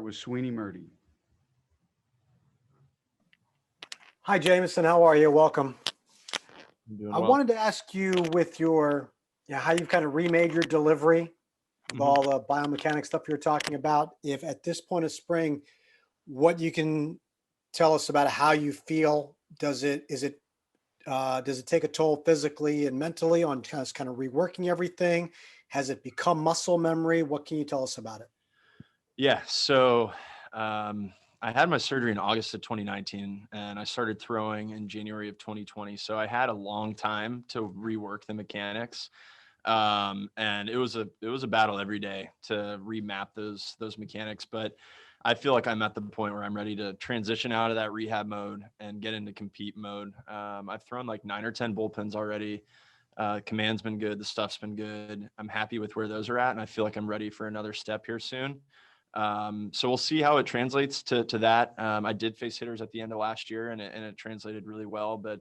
with Sweeney Murdy. Hi, Jameson. How are you? Welcome. I Well. wanted to ask you with your, how you've kind of remade your delivery with all the biomechanics stuff you're talking about. If at this point of spring, what you can tell us about how you feel, does it take a toll physically and mentally on just kind of reworking everything? Has it become muscle memory? What can you tell us about it? Yeah. So I had my surgery in August of 2019 and I started throwing in January of 2020. So I had a long time to rework the mechanics. And it was a battle every day to remap those mechanics. But I feel like I'm at the point where I'm ready to transition out of that rehab mode and get into compete mode. I've thrown like 9 or 10 bullpens already. Command's been good. The stuff's been good. I'm happy with where those are at. And I feel like I'm ready for another step here soon. So we'll see how it translates to that. I did face hitters at the end of last year and it translated really well, but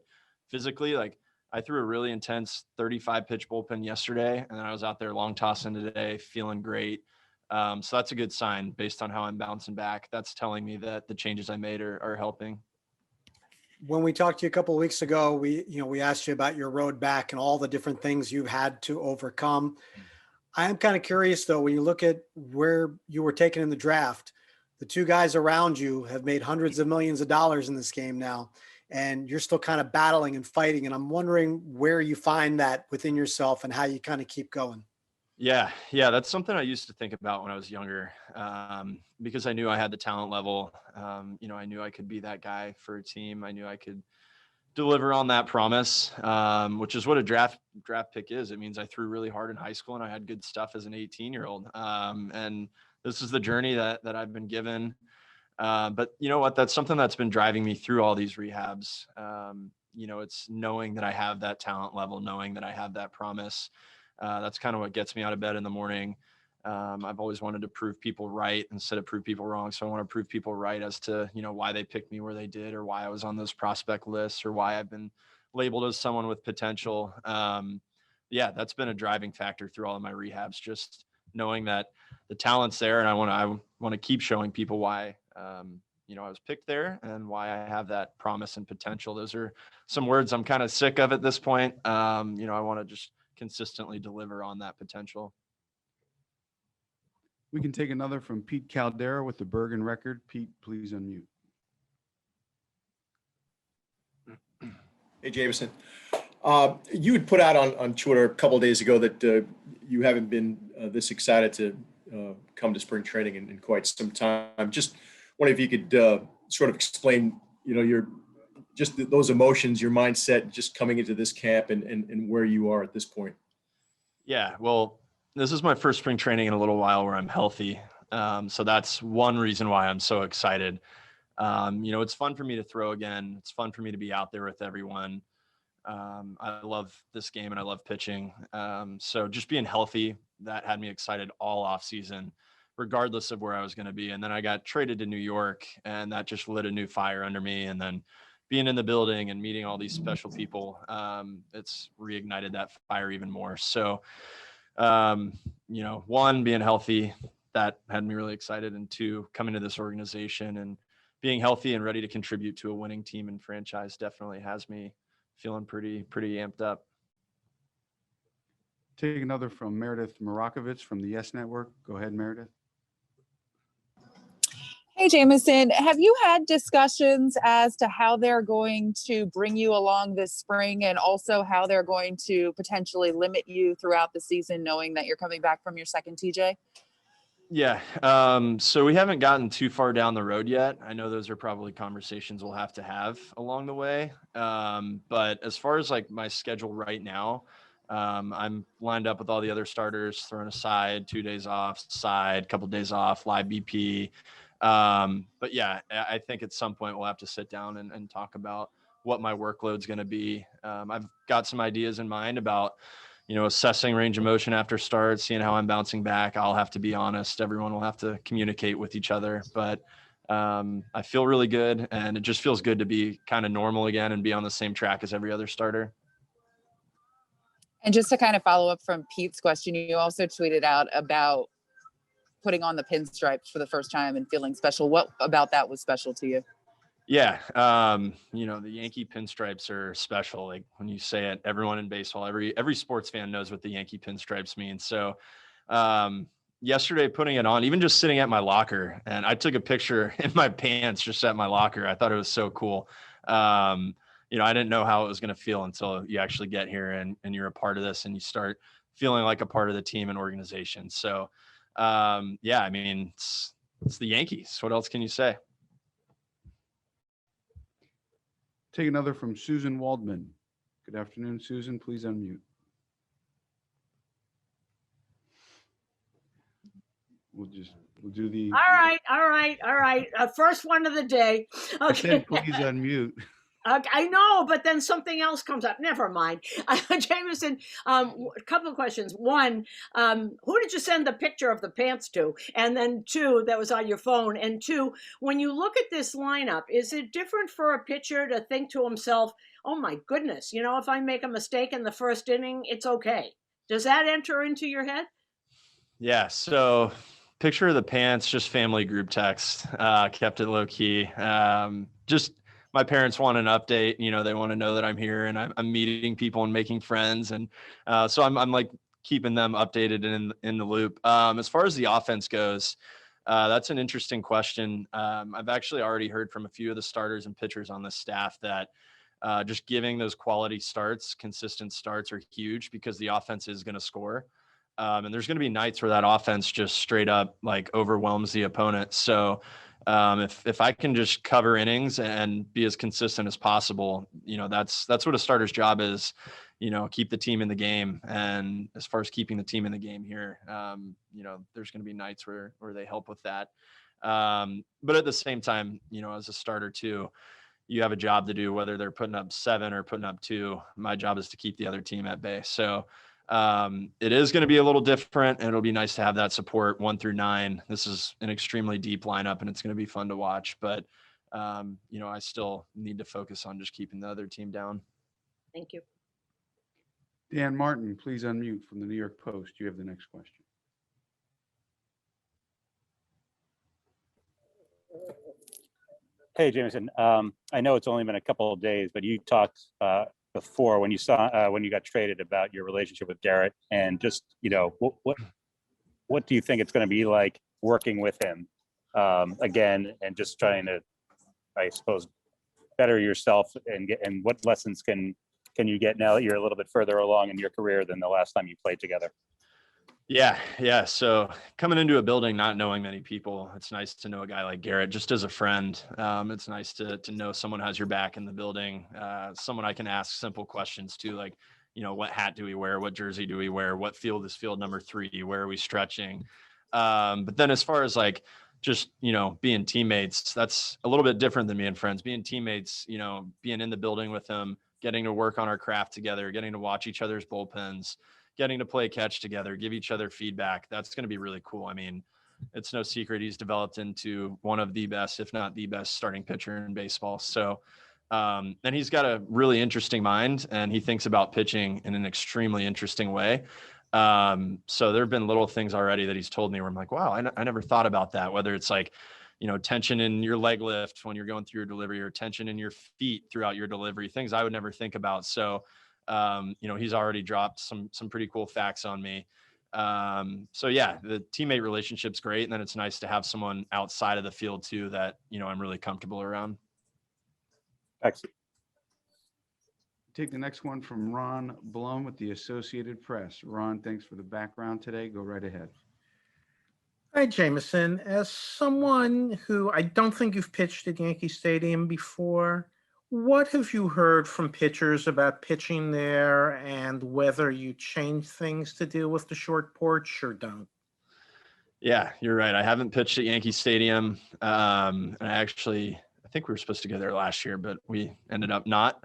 physically, like I threw a really intense 35 pitch bullpen yesterday and then I was out there long tossing today, feeling great. So that's a good sign based on how I'm bouncing back. That's telling me that the changes I made are helping. When we talked to you a couple of weeks ago, we asked you about your road back and all the different things you've had to overcome. I am kind of curious though, when you look at where you were taken in the draft, the two guys around you have made hundreds of millions of dollars in this game now, and you're still kind of battling and fighting. And I'm wondering where you find that within yourself and how you kind of keep going. Yeah. That's something I used to think about when I was younger, because I knew I had the talent level. I knew I could be that guy for a team. I knew I could deliver on that promise, which is what a draft pick is. It means I threw really hard in high school and I had good stuff as an 18-year-old. And this is the journey that I've been given. But you know what? That's something that's been driving me through all these rehabs. It's knowing that I have that talent level, knowing that I have that promise. That's kind of what gets me out of bed in the morning. I've always wanted to prove people right instead of prove people wrong. So I want to prove people right as to, why they picked me where they did, or why I was on those prospect lists, or why I've been labeled as someone with potential. That's been a driving factor through all of my rehabs, just knowing that the talent's there. And I want to keep showing people why, I was picked there and why I have that promise and potential. Those are some words I'm kind of sick of at this point. I want to just consistently deliver on that potential. We can take another from Pete Caldera with the Bergen Record. Pete, please unmute. Hey, Jameson. You had put out on Twitter a couple of days ago that you haven't been this excited to come to spring training in quite some time. Just wonder if you could sort of explain, those emotions, your mindset, just coming into this camp and where you are at this point. Yeah, well, this is my first spring training in a little while where I'm healthy. So that's one reason why I'm so excited. It's fun for me to throw again. It's fun for me to be out there with everyone. I love this game and I love pitching. So just being healthy, that had me excited all off season, regardless of where I was going to be. And then I got traded to New York and that just lit a new fire under me. And then being in the building and meeting all these special people, it's reignited that fire even more. So, one, being healthy, that had me really excited. And two, coming to this organization and being healthy and ready to contribute to a winning team and franchise definitely has me feeling pretty amped up. Take another from Meredith Marakovich from the Yes Network. Go ahead, Meredith. Hey, Jameson, have you had discussions as to how they're going to bring you along this spring and also how they're going to potentially limit you throughout the season, knowing that you're coming back from your second TJ? Yeah. So we haven't gotten too far down the road yet. I know those are probably conversations we'll have to have along the way. But as far as like my schedule right now, I'm lined up with all the other starters, throwing aside 2 days off, side, couple days off, live BP. But yeah, I think at some point we'll have to sit down and talk about what my workload's going to be. I've got some ideas in mind about, assessing range of motion after start, seeing how I'm bouncing back. I'll have to be honest. Everyone will have to communicate with each other, but I feel really good and it just feels good to be kind of normal again and be on the same track as every other starter. And just to kind of follow up from Pete's question, you also tweeted out about putting on the pinstripes for the first time and feeling special. What about that was special to you? Yeah. The Yankee pinstripes are special. Like when you say it, everyone in baseball, every sports fan knows what the Yankee pinstripes mean. So, yesterday putting it on, even just sitting at my locker, and I took a picture in my pants just at my locker. I thought it was so cool. I didn't know how it was going to feel until you actually get here and you're a part of this and you start feeling like a part of the team and organization. So, it's the Yankees. What else can you say? Take another from Susan Waldman. Good afternoon, Susan. Please unmute. We'll do the. All right. First one of the day. I Okay. said please unmute. Okay, I know, but then something else comes up. Never mind. Jameson, a couple of questions. One, who did you send the picture of the pants to? And then two, that was on your phone. And two, when you look at this lineup, is it different for a pitcher to think to himself, oh my goodness, if I make a mistake in the first inning, it's okay. Does that enter into your head? Yeah. So picture of the pants, just family group text, kept it low key. Just my parents want an update, they want to know that I'm here and I'm meeting people and making friends. And so I'm like keeping them updated and in the loop. As far as the offense goes, that's an interesting question. I've actually already heard from a few of the starters and pitchers on the staff that just giving those quality starts, consistent starts are huge because the offense is going to score. And there's going to be nights where that offense just straight up like overwhelms the opponent. So if I can just cover innings and be as consistent as possible, that's what a starter's job is, keep the team in the game. And as far as keeping the team in the game here, there's going to be nights where they help with that. But at the same time, as a starter too, you have a job to do, whether they're putting up 7 or putting up 2. My job is to keep the other team at bay. So it is going to be a little different, and it'll be nice to have that support 1 through 9. This is an extremely deep lineup and it's going to be fun to watch, but I still need to focus on just keeping the other team down. Thank you. Dan Martin, please unmute from the New York Post. You have the next question. Hey, Jameson. I know it's only been a couple of days, but you talked before when you got traded about your relationship with Gerrit, and just what do you think it's going to be like working with him again, and just trying to, I suppose, better yourself and what lessons can you get now that you're a little bit further along in your career than the last time you played together? Yeah. So coming into a building, not knowing many people, it's nice to know a guy like Gerrit just as a friend. It's nice to know someone has your back in the building, someone I can ask simple questions to, like, what hat do we wear? What jersey do we wear? What field is field number 3? Where are we stretching? But then as far as like, just, being teammates, that's a little bit different than being friends. Being teammates, being in the building with him, getting to work on our craft together, getting to watch each other's bullpens, getting to play catch together, give each other feedback. That's going to be really cool. I mean, it's no secret he's developed into one of the best, if not the best, starting pitcher in baseball. So, and he's got a really interesting mind, and he thinks about pitching in an extremely interesting way. So there have been little things already that he's told me where I'm like, wow, I never thought about that. Whether it's like, tension in your leg lift when you're going through your delivery, or tension in your feet throughout your delivery, things I would never think about. So, he's already dropped some pretty cool facts on me. So yeah, the teammate relationship's great. And then it's nice to have someone outside of the field too, that, I'm really comfortable around. Excellent. Take the next one from Ron Blum with the Associated Press. Ron, thanks for the background today. Go right ahead. Hi, Jameson. As someone who I don't think you've pitched at Yankee Stadium before, what have you heard from pitchers about pitching there, and whether you change things to deal with the short porch or don't? Yeah, you're right. I haven't pitched at Yankee Stadium. And I think we were supposed to go there last year, but we ended up not.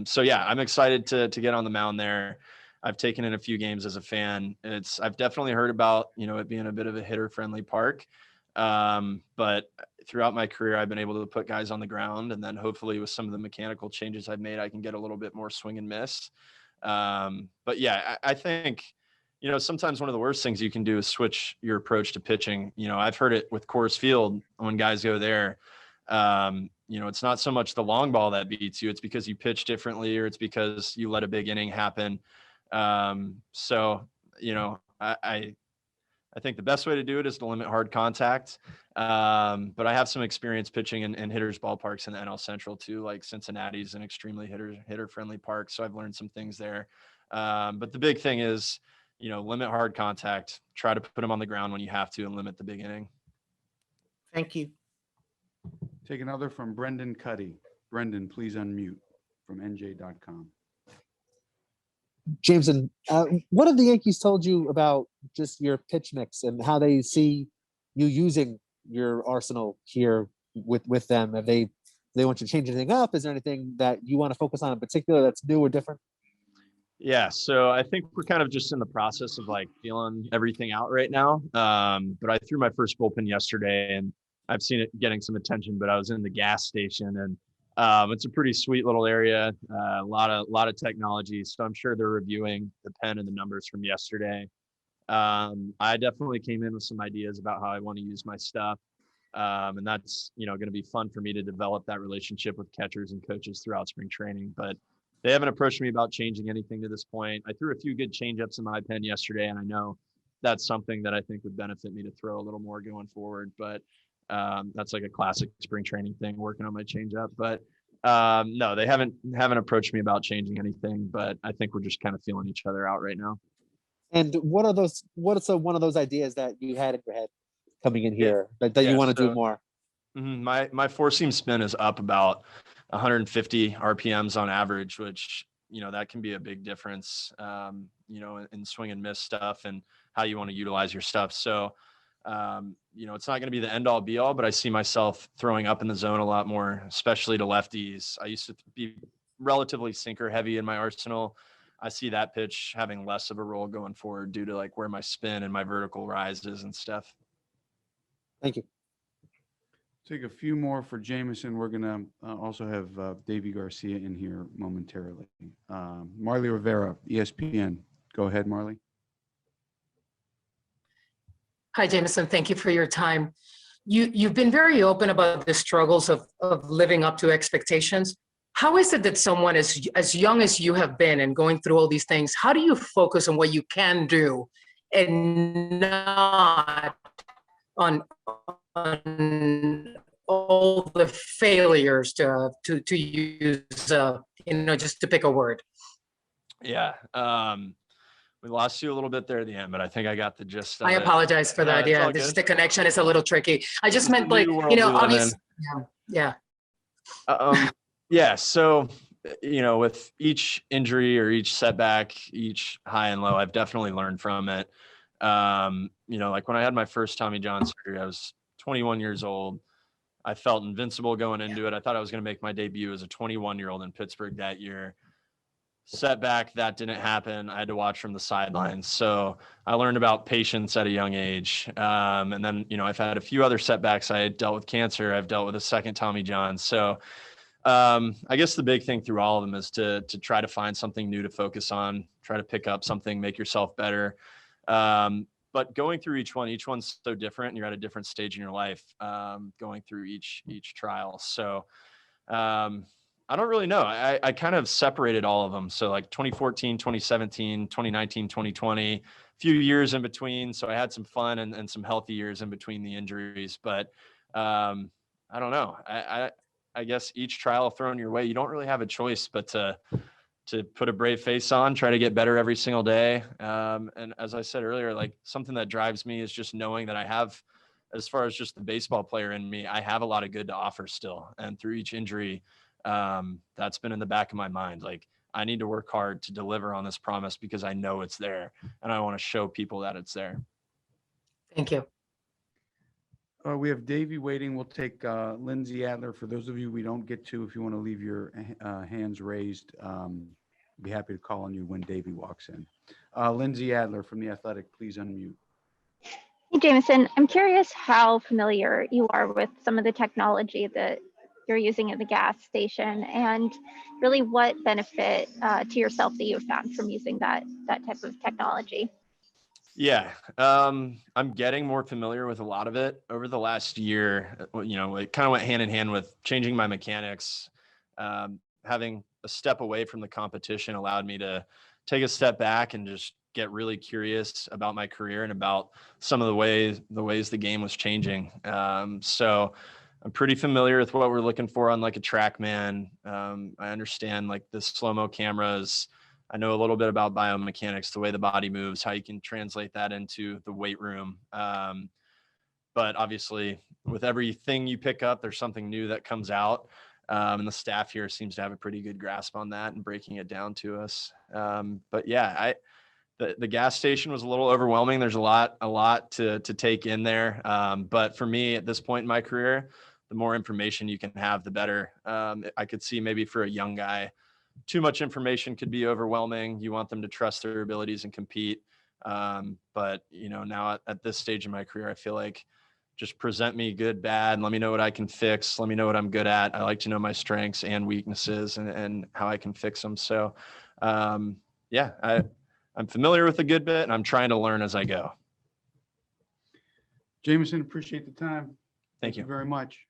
So yeah, I'm excited to get on the mound there. I've taken in a few games as a fan. I've definitely heard about, it being a bit of a hitter friendly park. But throughout my career, I've been able to put guys on the ground, and then hopefully with some of the mechanical changes I've made, I can get a little bit more swing and miss. But yeah, I think, you know, sometimes one of the worst things you can do is switch your approach to pitching. You know, I've heard it with Coors Field when guys go there. You know, it's not so much the long ball that beats you. It's because you pitch differently, or it's because you let a big inning happen. So, you know, I think the best way to do it is to limit hard contact. But I have some experience pitching in hitters ballparks in the NL Central too, like Cincinnati's an extremely hitter friendly park. So I've learned some things there. But the big thing is, you know, limit hard contact, try to put them on the ground when you have to, and limit the big inning. Thank you. Take another from Brendan Cuddy. Brendan, please unmute from NJ.com. Jameson, what have the Yankees told you about just your pitch mix and how they see you using your arsenal here with them? Have they want you to change anything up? Is there anything that you want to focus on in particular that's new or different? Yeah, so I think we're kind of just in the process of like feeling everything out right now. But I threw my first bullpen yesterday, and I've seen it getting some attention. But I was in the gas station, and it's a pretty sweet little area. A lot of technology, so I'm sure they're reviewing the pen and the numbers from yesterday. I definitely came in with some ideas about how I want to use my stuff, and that's, you know, going to be fun for me to develop that relationship with catchers and coaches throughout spring training. But they haven't approached me about changing anything to this point. I threw a few good changeups in my pen yesterday, and I know that's something that I think would benefit me to throw a little more going forward. But that's like a classic spring training thing, working on my changeup. But no, they haven't approached me about changing anything. But I think we're just kind of feeling each other out right now. And what are those? What's one of those ideas that you had in your head coming in here that you want to do more? My four seam spin is up about 150 RPMs on average, which, you know, that can be a big difference, you know, in swing and miss stuff and how you want to utilize your stuff. So, you know, it's not going to be the end all be all, but I see myself throwing up in the zone a lot more, especially to lefties. I used to be relatively sinker heavy in my arsenal. I see that pitch having less of a role going forward due to like where my spin and my vertical rise is and stuff. Thank you. Take a few more for Jameson. We're going to also have Davey Garcia in here momentarily. Marley Rivera, ESPN. Go ahead, Marley. Hi, Jameson. Thank you for your time. You've been very open about the struggles of living up to expectations. How is it that someone as young as you have been and going through all these things, how do you focus on what you can do and not on all the failures to use, you know, just to pick a word? Yeah. We lost you a little bit there at the end, but I think I got the gist of I it. apologize for that. It's all Yeah, good. the connection is a little tricky. I just meant like, New you know, world we live obviously, yeah. Yeah. So, you know, with each injury or each setback, each high and low, I've definitely learned from it. You know, like when I had my first Tommy John surgery, I was 21 years old. I felt invincible going into it. I thought I was going to make my debut as a 21-year-old in Pittsburgh that year. Setback, that didn't happen. I had to watch from the sidelines. So I learned about patience at a young age. And then, you know, I've had a few other setbacks. I had dealt with cancer. I've dealt with a second Tommy John. So I guess the big thing through all of them is to try to find something new to focus on, try to pick up something, make yourself better. But going through each one's so different, and you're at a different stage in your life, going through each trial. So I don't really know. I kind of separated all of them. So like 2014, 2017, 2019, 2020, a few years in between. So I had some fun and some healthy years in between the injuries. But I don't know. I guess each trial thrown your way, you don't really have a choice but to put a brave face on, try to get better every single day. And as I said earlier, like something that drives me is just knowing that I have, as far as just the baseball player in me, I have a lot of good to offer still. And through each injury, that's been in the back of my mind. Like I need to work hard to deliver on this promise because I know it's there and I want to show people that it's there. Thank you. We have Davey waiting. We'll take Lindsay Adler. For those of you we don't get to, if you want to leave your hands raised, be happy to call on you when Davey walks in. Lindsay Adler from The Athletic, please unmute. Hey, Jameson, I'm curious how familiar you are with some of the technology that you're using at the gas station and really what benefit to yourself that you've found from using that type of technology. Yeah, I'm getting more familiar with a lot of it over the last year. You know, it kind of went hand in hand with changing my mechanics. Having a step away from the competition allowed me to take a step back and just get really curious about my career and about some of the ways the game was changing. So I'm pretty familiar with what we're looking for on like a TrackMan. I understand like the slow-mo cameras. I know a little bit about biomechanics, the way the body moves, how you can translate that into the weight room. But obviously, with everything you pick up, there's something new that comes out. And the staff here seems to have a pretty good grasp on that and breaking it down to us. But yeah, the gas station was a little overwhelming. There's a lot to take in there. But for me at this point in my career, the more information you can have, the better. I could see maybe for a young guy, too much information could be overwhelming. You want them to trust their abilities and compete. But you know, now at this stage in my career, I feel like just present me good, bad. Let me know what I can fix. Let me know what I'm good at. I like to know my strengths and weaknesses and how I can fix them. So yeah, I'm familiar with a good bit and I'm trying to learn as I go. Jameson, appreciate the time. Thank you Very much.